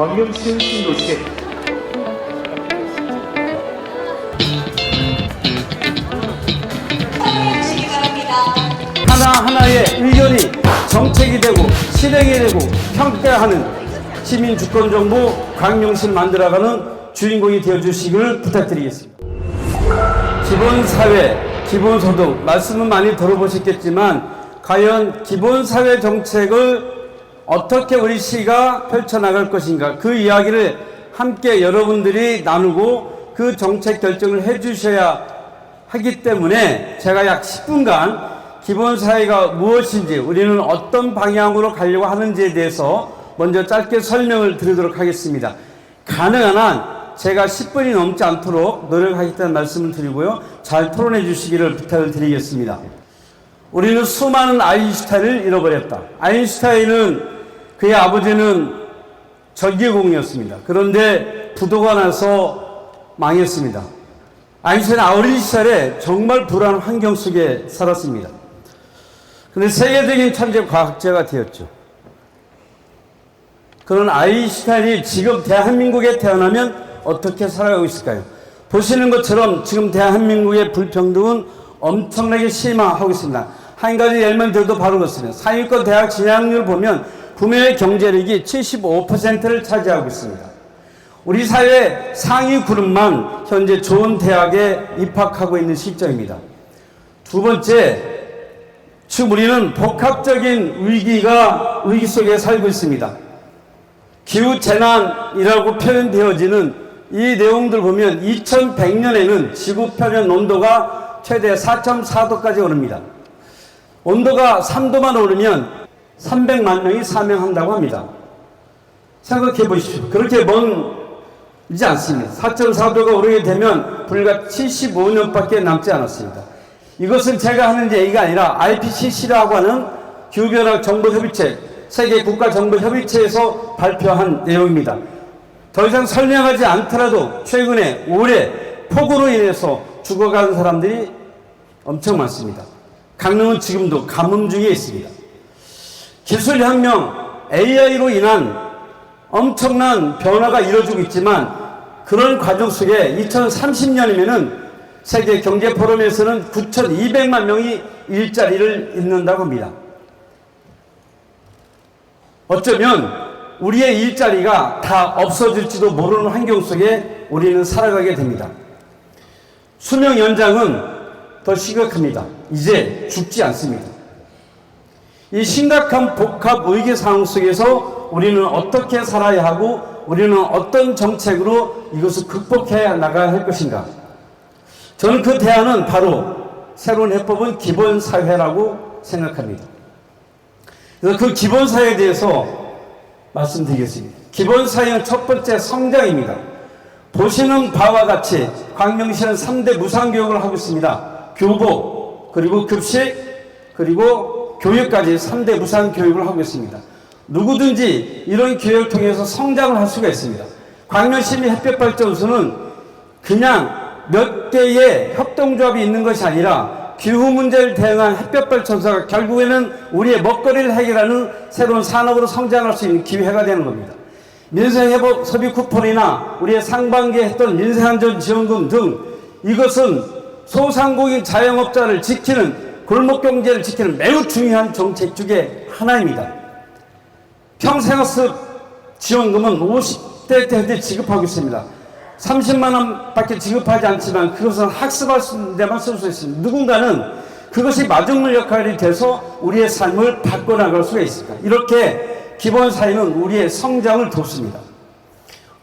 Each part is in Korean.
광명시 신도시대 하나하나의 의견이 정책이 되고 실행이 되고 평가하는 시민주권정부 광명시를 만들어가는 주인공이 되어주시기를 부탁드리겠습니다. 기본사회, 기본소득 말씀은 많이 들어보셨겠지만 과연 기본사회 정책을 어떻게 우리 시가 펼쳐나갈 것인가, 그 이야기를 함께 여러분들이 나누고 그 정책 결정을 해주셔야 하기 때문에 제가 약 10분간 기본사회가 무엇인지, 우리는 어떤 방향으로 가려고 하는지에 대해서 먼저 짧게 설명을 드리도록 하겠습니다. 가능한 한 제가 10분이 넘지 않도록 노력하겠다는 말씀을 드리고요. 잘 토론해 주시기를 부탁을 드리겠습니다. 우리는 수많은 아인슈타인을 잃어버렸다. 아인슈타인은 그의 아버지는 전기공이었습니다. 그런데 부도가 나서 망했습니다. 아인슈타인은 어린 시절에 정말 불안한 환경 속에 살았습니다. 그런데 세계적인 천재 과학자가 되었죠. 그런 아인슈타인이 지금 대한민국에 태어나면 어떻게 살아가고 있을까요? 보시는 것처럼 지금 대한민국의 불평등은 엄청나게 심화하고 있습니다. 한 가지 예를 들어도 바로 그렇습니다. 상위권 대학 진학률 보면 구매 경제력이 75%를 차지하고 있습니다. 우리 사회 상위 그룹만 현재 좋은 대학에 입학하고 있는 시점입니다. 두 번째, 지금 우리는 복합적인 위기 속에 살고 있습니다. 기후재난이라고 표현되어지는 이 내용들 보면 2100년에는 지구 표면 온도가 최대 4.4도까지 오릅니다. 온도가 3도만 오르면 300만 명이 사망한다고 합니다. 생각해 보십시오. 그렇게 멀지 않습니다. 4.4도가 오르게 되면 불과 75년밖에 남지 않았습니다. 이것은 제가 하는 얘기가 아니라 IPCC라고 하는 기후변화 정보협의체, 세계 국가정보협의체에서 발표한 내용입니다. 더 이상 설명하지 않더라도 최근에 올해 폭우로 인해서 죽어가는 사람들이 엄청 많습니다. 강릉은 지금도 가뭄 중에 있습니다. 기술혁명, AI로 인한 엄청난 변화가 이루어지고 있지만 그런 과정 속에 2030년이면은 세계 경제 포럼에서는 9,200만 명이 일자리를 잃는다고 합니다. 어쩌면 우리의 일자리가 다 없어질지도 모르는 환경 속에 우리는 살아가게 됩니다. 수명 연장은 더 심각합니다. 이제 죽지 않습니다. 이 심각한 복합 위기 상황 속에서 우리는 어떻게 살아야 하고 우리는 어떤 정책으로 이것을 극복해 나가야 할 것인가. 저는 그 대안은 바로 새로운 해법은 기본사회라고 생각합니다. 그래서 그 기본사회에 대해서 말씀드리겠습니다. 기본사회는 첫 번째 성장입니다. 보시는 바와 같이 광명시는 3대 무상교육을 하고 있습니다. 교복, 그리고 급식, 그리고 교육까지 3대 무상교육을 하고 있습니다. 누구든지 이런 교육을 통해서 성장을 할 수가 있습니다. 광명시민 햇볕발전소는 그냥 몇 개의 협동조합이 있는 것이 아니라 기후 문제를 대응한 햇볕발전소가 결국에는 우리의 먹거리를 해결하는 새로운 산업으로 성장할 수 있는 기회가 되는 겁니다. 민생회복 소비 쿠폰이나 우리의 상반기에 했던 민생안전지원금 등 이것은 소상공인 자영업자를 지키는 골목경제를 지키는 매우 중요한 정책 중에 하나입니다. 평생학습 지원금은 50대 때 지급하고 있습니다. 30만 원 밖에 지급하지 않지만 그것은 학습할 데만 쓸 수 있습니다. 누군가는 그것이 마중물 역할이 돼서 우리의 삶을 바꿔나갈 수가 있습니다. 이렇게 기본사회는 우리의 성장을 돕습니다.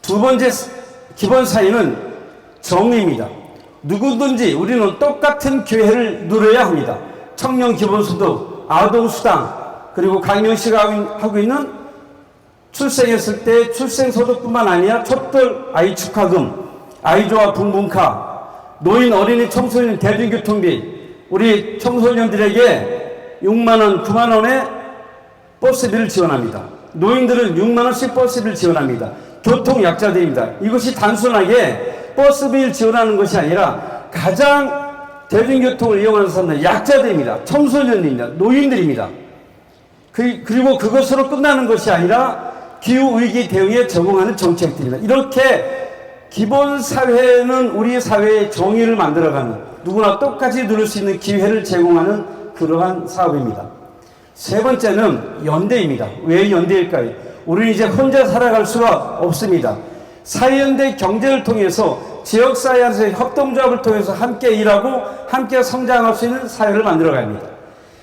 두 번째 기본사회는 정의입니다. 누구든지 우리는 똑같은 기회를 누려야 합니다. 청년 기본소득, 아동수당, 그리고 광명시가 하고 있는 출생했을 때 출생소득뿐만 아니라 촛불 아이 축하금, 아이조화 붕붕카, 노인 어린이 청소년 대중교통비, 우리 청소년들에게 6만원, 9만원의 버스비를 지원합니다. 노인들은 6만원씩 버스비를 지원합니다. 교통약자들입니다. 이것이 단순하게 버스비를 지원하는 것이 아니라 가장 대중교통을 이용하는 사람들, 약자들입니다. 청소년입니다. 노인들입니다. 그리고 그것으로 끝나는 것이 아니라 기후위기 대응에 적응하는 정책들입니다. 이렇게 기본사회는 우리 사회의 정의를 만들어가는, 누구나 똑같이 누릴 수 있는 기회를 제공하는 그러한 사업입니다. 세 번째는 연대입니다. 왜 연대일까요? 우리는 이제 혼자 살아갈 수가 없습니다. 사회연대 경제를 통해서 지역사회 안에서 협동조합을 통해서 함께 일하고 함께 성장할 수 있는 사회를 만들어가야 합니다.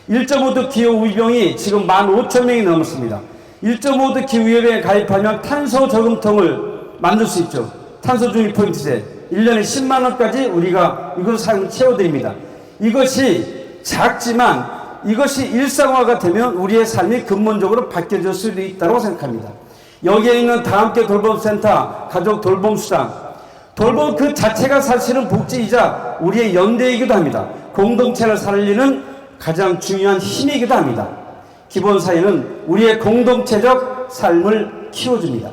1.5도 기후위병이 지금 15,000명이 넘었습니다. 1.5도 기후위병에 가입하면 탄소 저금통을 만들 수 있죠. 탄소 중립 포인트제 1년에 10만 원까지 우리가 이걸 사용을 채워드립니다. 이것이 작지만 이것이 일상화가 되면 우리의 삶이 근본적으로 바뀌어질 수도 있다고 생각합니다. 여기에 있는 다함께 돌봄센터, 가족 돌봄수당, 돌봄 그 자체가 사실은 복지이자 우리의 연대이기도 합니다. 공동체를 살리는 가장 중요한 힘이기도 합니다. 기본사회는 우리의 공동체적 삶을 키워줍니다.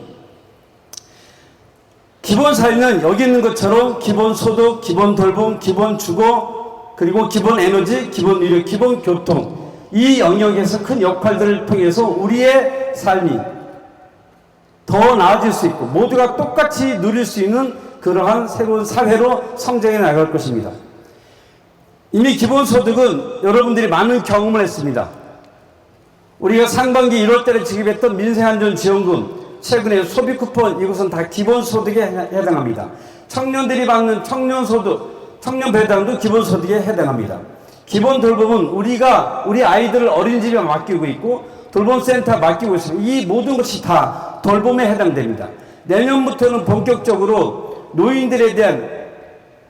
기본사회는 여기 있는 것처럼 기본소득, 기본돌봄, 기본주거, 그리고 기본에너지, 기본의료, 기본교통, 이 영역에서 큰 역할들을 통해서 우리의 삶이 더 나아질 수 있고 모두가 똑같이 누릴 수 있는 그러한 새로운 사회로 성장해 나갈 것입니다. 이미 기본소득은 여러분들이 많은 경험을 했습니다. 우리가 상반기 1월달에 지급했던 민생안전지원금, 최근에 소비쿠폰, 이것은 다 기본소득에 해당합니다. 청년들이 받는 청년소득, 청년배당도 기본소득에 해당합니다. 기본돌봄은 우리가 우리 아이들을 어린이집에 맡기고 있고 돌봄센터 맡기고 있습니다. 이 모든 것이 다 돌봄에 해당됩니다. 내년부터는 본격적으로 노인들에 대한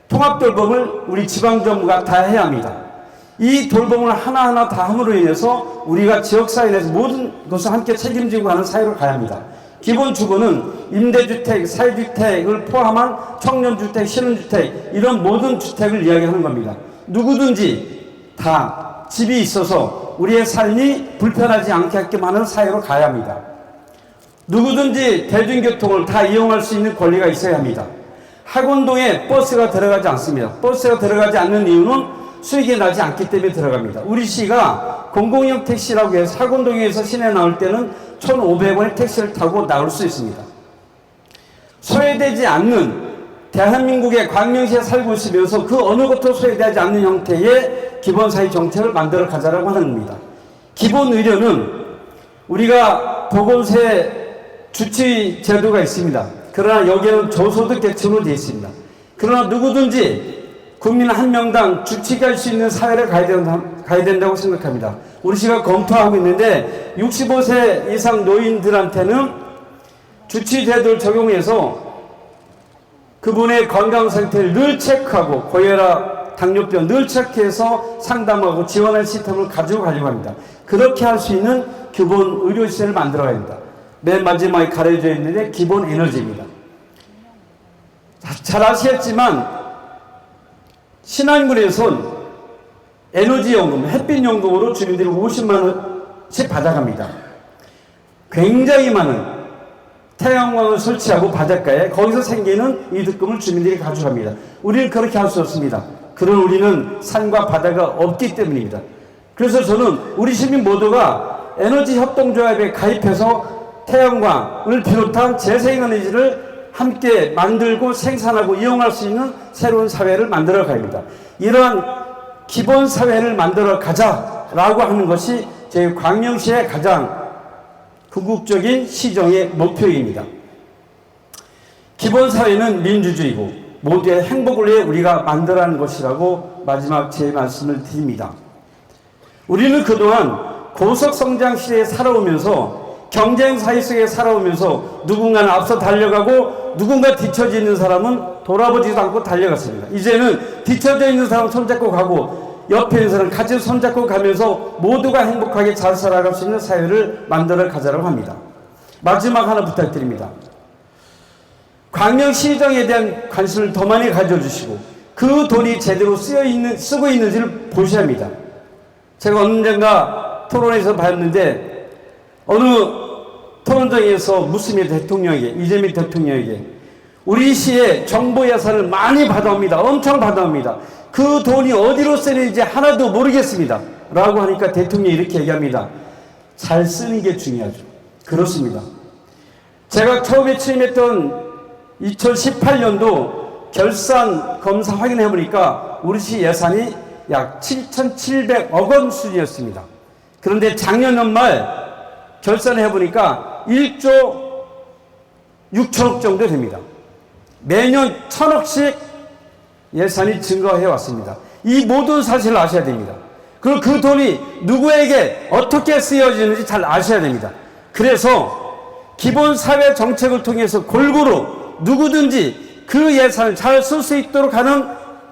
통합돌봄을 우리 지방정부가 다 해야 합니다. 이 돌봄을 하나하나 다 함으로 인해서 우리가 지역사회 내에서 모든 것을 함께 책임지고 가는 사회로 가야 합니다. 기본주거는 임대주택, 사회주택을 포함한 청년주택, 신혼주택, 이런 모든 주택을 이야기하는 겁니다. 누구든지 다 집이 있어서 우리의 삶이 불편하지 않게끔 하는 사회로 가야 합니다. 누구든지 대중교통을 다 이용할 수 있는 권리가 있어야 합니다. 학원동에 버스가 들어가지 않습니다. 버스가 들어가지 않는 이유는 수익이 나지 않기 때문에 들어갑니다. 우리 시가 공공용 택시라고 해서 학원동에서 시내 나올 때는 1,500원의 택시를 타고 나올 수 있습니다. 소외되지 않는 대한민국의 광명시에 살고 있으면서 그 어느 것도 소외되지 않는 형태의 기본사회 정책을 만들어 가자라고 하는 겁니다. 기본의료는 우리가 보건세 주치 제도가 있습니다. 그러나 여기에는 저소득 계층으로 되어 있습니다. 그러나 누구든지 국민 한 명당 주치기 할 수 있는 사회를 가야 된다고 생각합니다. 우리 시가 검토하고 있는데 65세 이상 노인들한테는 주치 제도를 적용해서 그분의 건강 상태를 늘 체크하고 고혈압, 당뇨병 늘 체크해서 상담하고 지원할 시스템을 가지고 가려고 합니다. 그렇게 할 수 있는 기본 의료시설을 만들어야 합니다. 맨 마지막에 가려져 있는데 기본 에너지입니다. 잘 아시겠지만 신안군에선 에너지연금, 햇빛연금으로 주민들이 50만원씩 받아갑니다. 굉장히 많은 태양광을 설치하고 바닷가에 거기서 생기는 이득금을 주민들이 가져갑니다. 우리는 그렇게 할 수 없습니다. 그런 우리는 산과 바다가 없기 때문입니다. 그래서 저는 우리 시민 모두가 에너지 협동조합에 가입해서 태양광을 비롯한 재생에너지를 함께 만들고 생산하고 이용할 수 있는 새로운 사회를 만들어 가야 합니다. 이러한 기본 사회를 만들어 가자라고 하는 것이 저희 광명시의 가장 궁극적인 시정의 목표입니다. 기본 사회는 민주주의고 모두의 행복을 위해 우리가 만들어가는 것이라고 마지막 제 말씀을 드립니다. 우리는 그동안 고속성장 시대에 살아오면서 경쟁 사회 속에 살아오면서 누군가는 앞서 달려가고 누군가 뒤처져 있는 사람은 돌아보지도 않고 달려갔습니다. 이제는 뒤처져 있는 사람 손잡고 가고 옆에 있는 사람 같이 손잡고 가면서 모두가 행복하게 잘 살아갈 수 있는 사회를 만들어 가자라고 합니다. 마지막 하나 부탁드립니다. 광명시정에 대한 관심을 더 많이 가져주시고 그 돈이 제대로 쓰고 있는지를 보셔야 합니다. 제가 언젠가 토론에서 봤는데 어느 토론장에서 묻습니다. 대통령에게, 이재명 대통령에게. 우리 시에 정보 예산을 많이 받아옵니다. 엄청 받아옵니다. 그 돈이 어디로 쓰는지 하나도 모르겠습니다. 라고 하니까 대통령이 이렇게 얘기합니다. 잘 쓰는 게 중요하죠. 그렇습니다. 제가 처음에 취임했던 2018년도 결산 검사 확인해 보니까 우리 시 예산이 약 7,700억 원 수준이었습니다. 그런데 작년 연말 결산해 보니까 1조 6천억 정도 됩니다. 매년 1,000억씩 예산이 증가해 왔습니다. 이 모든 사실을 아셔야 됩니다. 그리고 그 돈이 누구에게 어떻게 쓰여지는지 잘 아셔야 됩니다. 그래서 기본 사회 정책을 통해서 골고루 누구든지 그 예산을 잘 쓸 수 있도록 하는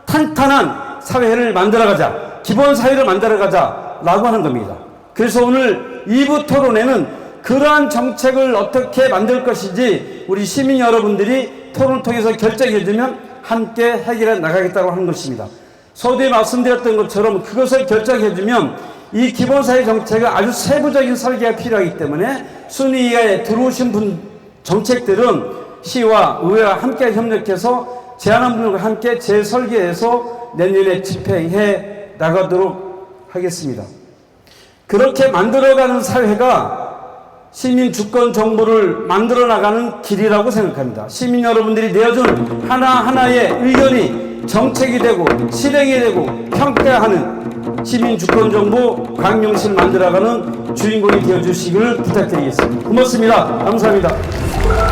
탄탄한 사회를 만들어가자, 기본 사회를 만들어가자라고 하는 겁니다. 그래서 오늘 2부 토론회는 그러한 정책을 어떻게 만들 것인지 우리 시민 여러분들이 토론을 통해서 결정해주면 함께 해결해 나가겠다고 하는 것입니다. 서두에 말씀드렸던 것처럼 그것을 결정해주면 이 기본사회 정책은 아주 세부적인 설계가 필요하기 때문에 순위에 들어오신 분 정책들은 시와 의회와 함께 협력해서 제안한 분들과 함께 재설계해서 내년에 집행해 나가도록 하겠습니다. 그렇게 만들어가는 사회가 시민 주권 정보를 만들어 나가는 길이라고 생각합니다. 시민 여러분들이 내어준 하나하나의 의견이 정책이 되고 실행이 되고 평가하는 시민 주권 정보 광명시를 만들어가는 주인공이 되어 주시기를 부탁드리겠습니다. 고맙습니다. 감사합니다.